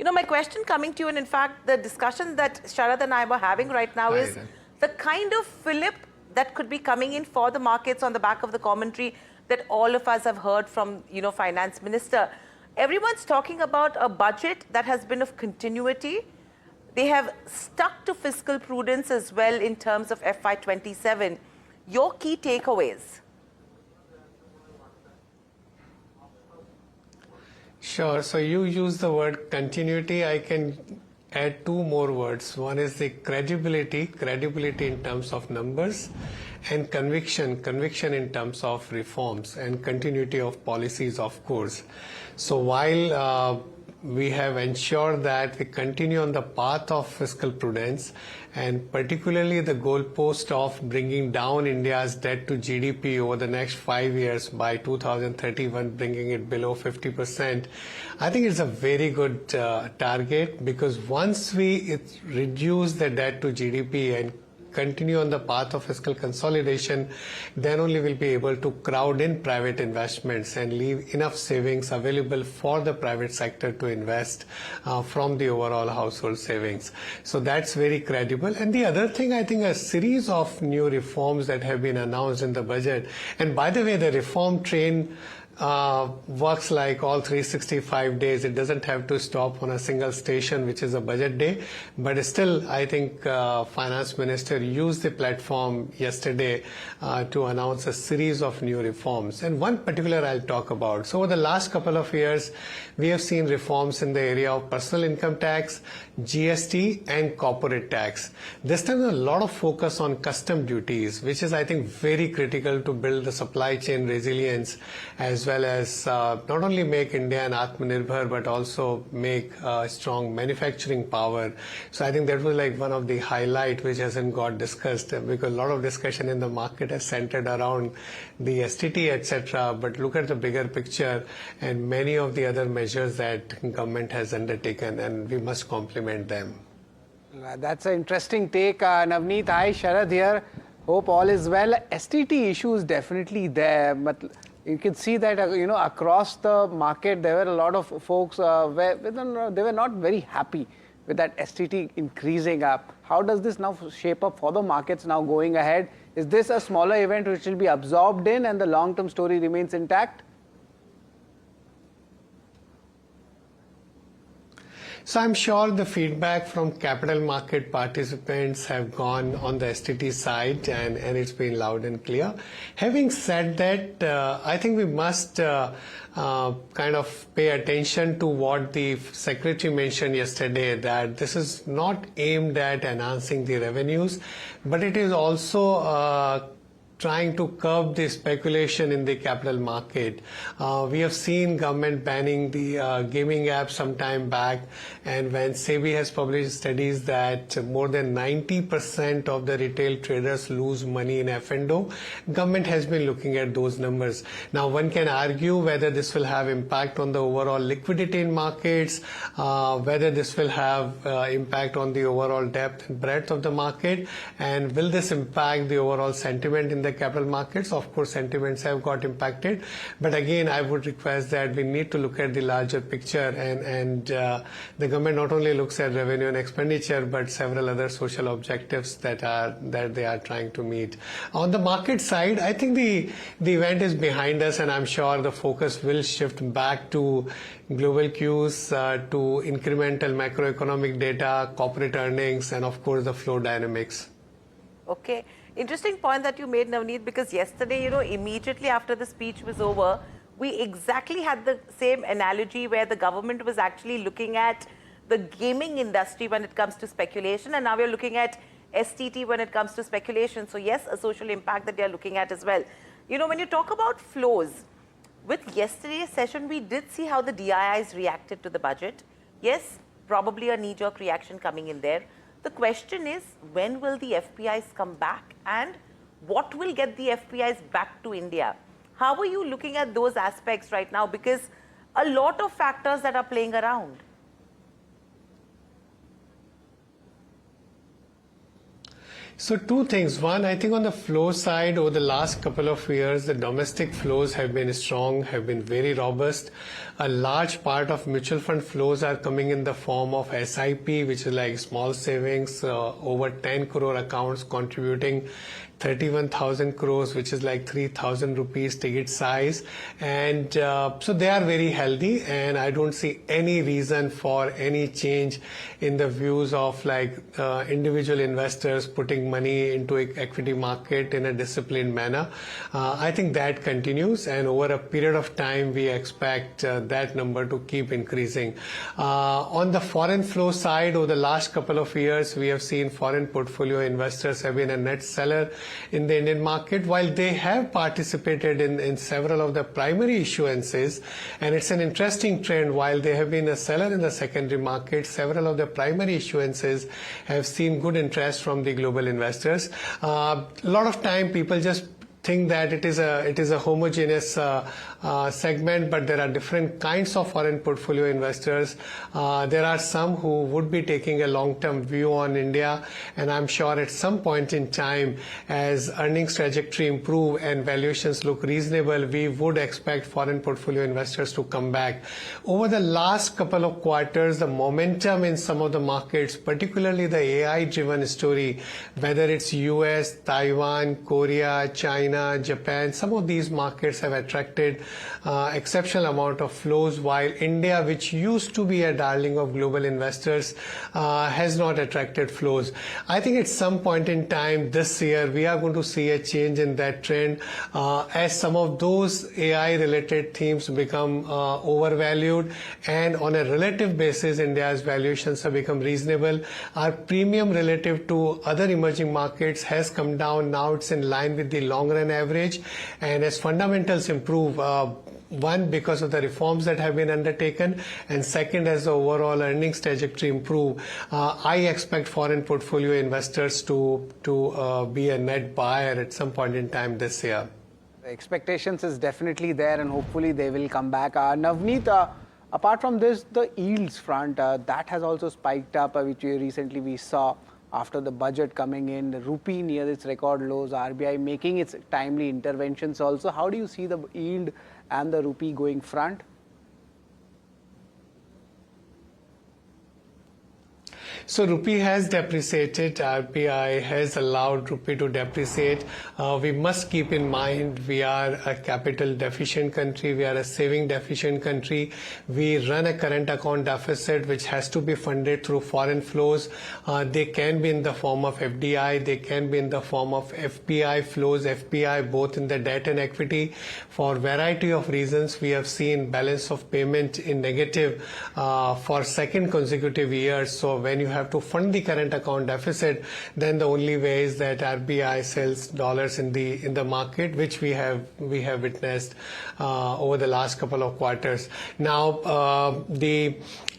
My question coming to you, and in fact, the discussion that Sharad and I were having right now is the kind of fillip that could be coming in for the markets on the back of the commentary that all of us have heard from, Finance Minister. Everyone's talking about a budget that has been of continuity. They have stuck to fiscal prudence as well in terms of FY27. Your key takeaways? Sure. So you use the word continuity. I can add two more words. One is the credibility in terms of numbers, and conviction in terms of reforms and continuity of policies, of course. So while we have ensured that we continue on the path of fiscal prudence, and particularly the goalpost of bringing down India's debt to GDP over the next 5 years by 2031, bringing it below 50%. I think it's a very good target, because once we reduce the debt to GDP and continue on the path of fiscal consolidation, then only we'll be able to crowd in private investments and leave enough savings available for the private sector to invest from the overall household savings. So that's very credible. And the other thing, I think a series of new reforms that have been announced in the budget. And by the way, the reform train works like all 365 days. It doesn't have to stop on a single station, which is a budget day. But still, I think Finance Minister used the platform yesterday to announce a series of new reforms. And one particular I'll talk about. So over the last couple of years, we have seen reforms in the area of personal income tax, GST, and corporate tax. This time, a lot of focus on custom duties, which is, I think, very critical to build the supply chain resilience, as well as not only make India an Atmanirbhar, but also make strong manufacturing power. So I think that was like one of the highlight which hasn't got discussed, because a lot of discussion in the market has centered around the STT, etc. But look at the bigger picture and many of the other measures that government has undertaken, and we must complement them. That's an interesting take, Navneet. Hi, Sharad here. Hope all is well. STT issue is definitely there, but you can see that across the market there were a lot of folks where they were not very happy with that STT increasing up. How does this now shape up for the markets now going ahead? Is this a smaller event which will be absorbed in and the long-term story remains intact? So I'm sure the feedback from capital market participants have gone on the STT side, and it's been loud and clear. Having said that, I think we must kind of pay attention to what the Secretary mentioned yesterday, that this is not aimed at enhancing the revenues, but it is also trying to curb the speculation in the capital market. We have seen government banning the gaming apps some time back, and when SEBI has published studies that more than 90% of the retail traders lose money in F&O, government has been looking at those numbers. Now, one can argue whether this will have impact on the overall liquidity in markets, whether this will have impact on the overall depth and breadth of the market, and will this impact the overall sentiment in the capital markets. Of course, sentiments have got impacted, but again, I would request that we need to look at the larger picture, and the government not only looks at revenue and expenditure, but several other social objectives that they are trying to meet. On the market side, I think the event is behind us, and I'm sure the focus will shift back to global cues, to incremental macroeconomic data, corporate earnings, and of course the flow dynamics. Okay. Interesting point that you made, Navneet, because yesterday, immediately after the speech was over, we exactly had the same analogy where the government was actually looking at the gaming industry when it comes to speculation, and now we're looking at STT when it comes to speculation. So yes, a social impact that they're looking at as well. When you talk about flows, with yesterday's session, we did see how the DIIs reacted to the budget. Yes, probably a knee-jerk reaction coming in there. The question is, when will the FPIs come back, and what will get the FPIs back to India? How are you looking at those aspects right now? Because a lot of factors that are playing around. So two things. One, I think on the flow side, over the last couple of years, the domestic flows have been strong, have been very robust. A large part of mutual fund flows are coming in the form of SIP, which is like small savings, over 10 crore accounts contributing 31,000 crores, which is like 3,000 rupees ticket size. And so they are very healthy, and I don't see any reason for any change in the views of like individual investors putting money into equity market in a disciplined manner. I think that continues, and over a period of time, we expect that number to keep increasing. On the foreign flow side, over the last couple of years, we have seen foreign portfolio investors have been a net seller in the Indian market, while they have participated in several of the primary issuances. And it's an interesting trend. While they have been a seller in the secondary market, several of the primary issuances have seen good interest from the global investors. A lot of time people just think that it is a homogeneous segment, but there are different kinds of foreign portfolio investors. There are some who would be taking a long-term view on India, and I'm sure at some point in time, as earnings trajectory improve and valuations look reasonable, we would expect foreign portfolio investors to come back. Over the last couple of quarters, the momentum in some of the markets, particularly the AI-driven story, whether it's US, Taiwan, Korea, China, Japan, some of these markets have attracted exceptional amount of flows, while India, which used to be a darling of global investors, has not attracted flows. I think at some point in time this year, we are going to see a change in that trend as some of those AI-related themes become overvalued, and on a relative basis, India's valuations have become reasonable. Our premium relative to other emerging markets has come down. Now it's in line with the long-run average, and as fundamentals improve, one, because of the reforms that have been undertaken, and second, as the overall earnings trajectory improve, I expect foreign portfolio investors to be a net buyer at some point in time this year. The expectations is definitely there, and hopefully they will come back. Navneet, apart from this, the yields front, that has also spiked up, which recently we saw after the budget coming in, the rupee near its record lows, RBI making its timely interventions also. How do you see the yield and the rupee going front? So rupee has depreciated. RBI has allowed rupee to depreciate. We must keep in mind we are a capital deficient country. We are a saving deficient country. We run a current account deficit which has to be funded through foreign flows. They can be in the form of FDI. They can be in the form of FPI flows. FPI both in the debt and equity. For a variety of reasons, we have seen balance of payment in negative for second consecutive years. So when you have to fund the current account deficit, then the only way is that RBI sells dollars in the market, which we have witnessed over the last couple of quarters. Now,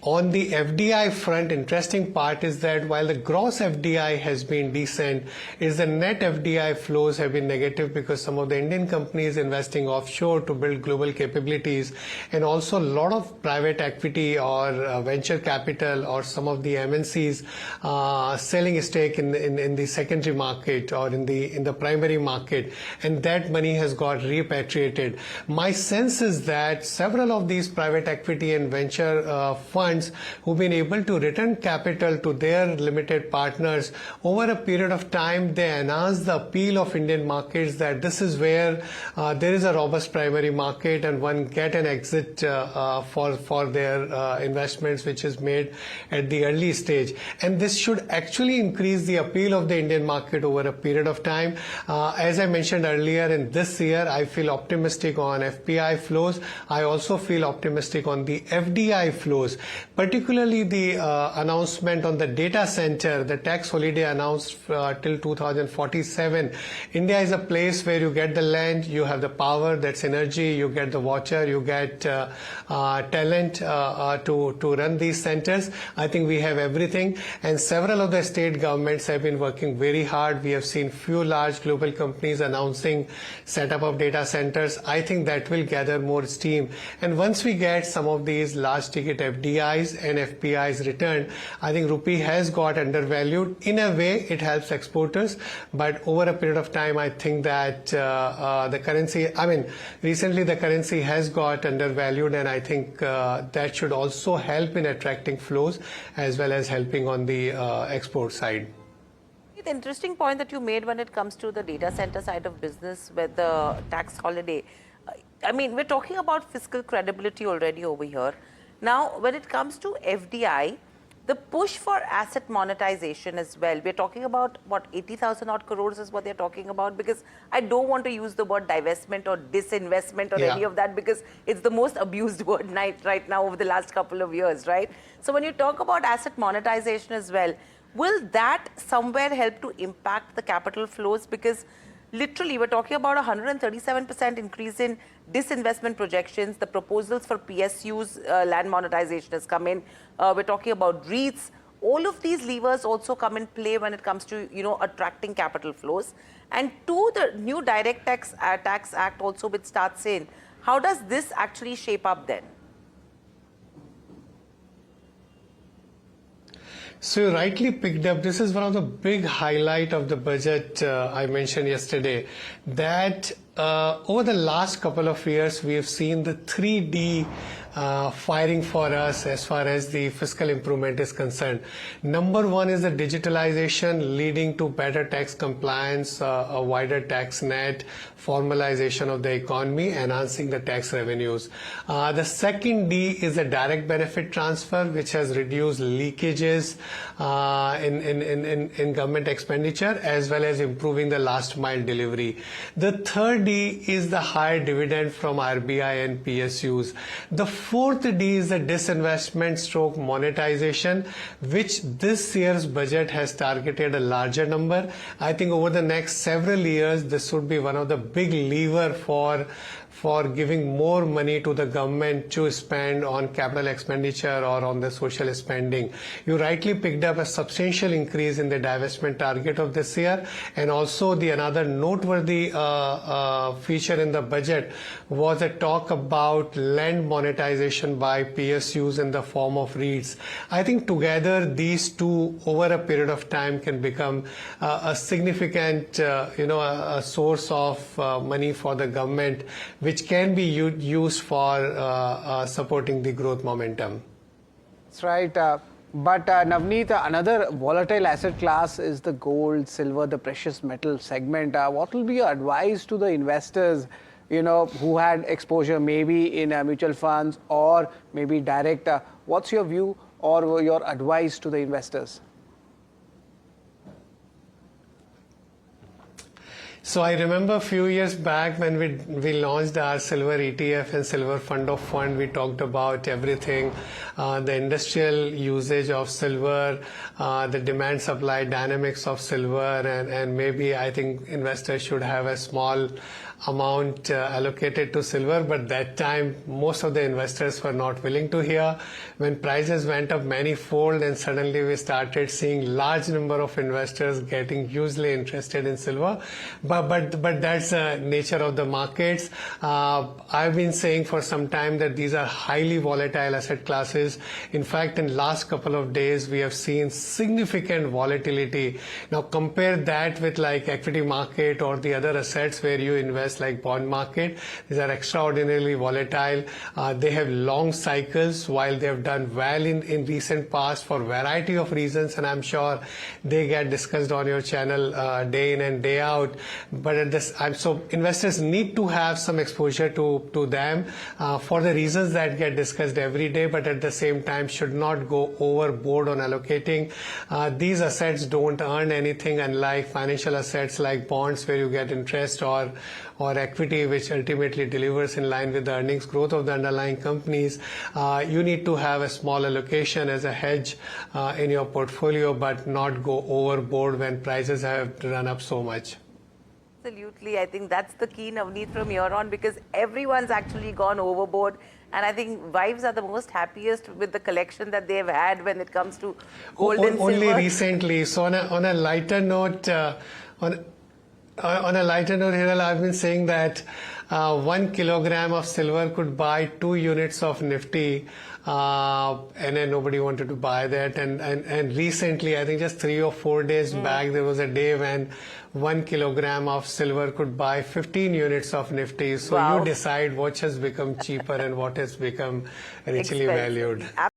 on the FDI front, interesting part is that while the gross FDI has been decent, is the net FDI flows have been negative because some of the Indian companies investing offshore to build global capabilities, and also a lot of private equity or venture capital or some of the MNCs selling a stake in the secondary market or in the primary market, and that money has got repatriated. My sense is that several of these private equity and venture funds who've been able to return capital to their limited partners over a period of time, they enhance the appeal of Indian markets, that this is where there is a robust primary market and one get an exit for their investments which is made at the early stage. And this should actually increase the appeal of the Indian market over a period of time. As I mentioned earlier, in this year, I feel optimistic on FPI flows. I also feel optimistic on the FDI flows. Particularly the announcement on the data center, the tax holiday announced till 2047. India is a place where you get the land, you have the power, that's energy, you get the water, you get talent to run these centers. I think we have everything, and several of the state governments have been working very hard. We have seen few large global companies announcing setup of data centers. I think that will gather more steam, and once we get some of these large ticket FDI FDIs and FPIs returned, I think rupee has got undervalued. In a way, it helps exporters, but over a period of time, I think that the currency, recently the currency has got undervalued, and I think that should also help in attracting flows as well as helping on the export side. The interesting point that you made when it comes to the data center side of business with the tax holiday. We're talking about fiscal credibility already over here. Now, when it comes to FDI, the push for asset monetization as well, we're talking about, what, 80,000 odd crores is what they're talking about, because I don't want to use the word divestment or disinvestment or any of that, because it's the most abused word right now over the last couple of years, right? So when you talk about asset monetization as well, will that somewhere help to impact the capital flows? Because literally, we're talking about a 137% increase in disinvestment projections. The proposals for PSUs, land monetization has come in. We're talking about REITs. All of these levers also come in play when it comes to, attracting capital flows. And two, the new Direct Tax Act also, which starts in. How does this actually shape up then? So you rightly picked up, this is one of the big highlight of the budget I mentioned yesterday, that over the last couple of years, we have seen the 3D firing for us as far as the fiscal improvement is concerned. Number one is the digitalization leading to better tax compliance, a wider tax net, formalization of the economy, enhancing the tax revenues. The second D is the direct benefit transfer, which has reduced leakages in government expenditure as well as improving the last mile delivery. The third D is the higher dividend from RBI and PSUs. The fourth D is the disinvestment stroke monetization, which this year's budget has targeted a larger number. I think over the next several years, this would be one of the big lever for giving more money to the government to spend on capital expenditure or on the social spending. You rightly picked up a substantial increase in the divestment target of this year, and also the another noteworthy feature in the budget was a talk about land monetization by PSUs in the form of REITs. I think together these two over a period of time can become a significant a source of money for the government, which can be used for supporting the growth momentum. That's right. But Navneet, another volatile asset class is the gold, silver, the precious metal segment. What will be your advice to the investors, who had exposure maybe in mutual funds or maybe direct? What's your view or your advice to the investors? So I remember a few years back when we launched our silver ETF and silver fund of fund, we talked about everything, the industrial usage of silver, the demand supply dynamics of silver, and maybe I think investors should have a small amount allocated to silver, but that time most of the investors were not willing to hear. When prices went up manifold, and suddenly we started seeing large number of investors getting hugely interested in silver. But that's the nature of the markets. I've been saying for some time that these are highly volatile asset classes. In fact, in last couple of days, we have seen significant volatility. Now compare that with like equity market or the other assets where you invest like bond market. These are extraordinarily volatile. They have long cycles while they have done well in recent past for a variety of reasons, and I'm sure they get discussed on your channel day in and day out. But at this, so investors need to have some exposure to them for the reasons that get discussed every day, but at the same time should not go overboard on allocating. These assets don't earn anything, unlike financial assets like bonds where you get interest, or equity which ultimately delivers in line with the earnings growth of the underlying companies. You need to have a small allocation as a hedge in your portfolio, but not go overboard when prices have run up so much. Absolutely. I think that's the key, Navneet, from here on, because everyone's actually gone overboard. And I think wives are the most happiest with the collection that they've had when it comes to gold and silver. Only recently. So on a lighter note, on a lighter note, Hiral, I've been saying that 1 kilogram of silver could buy 2 units of Nifty. and then nobody wanted to buy that. And recently, I think just 3 or 4 days back, there was a day when 1 kilogram of silver could buy 15 units of Nifty. So Wow. you decide what has become cheaper and what has become richly valued.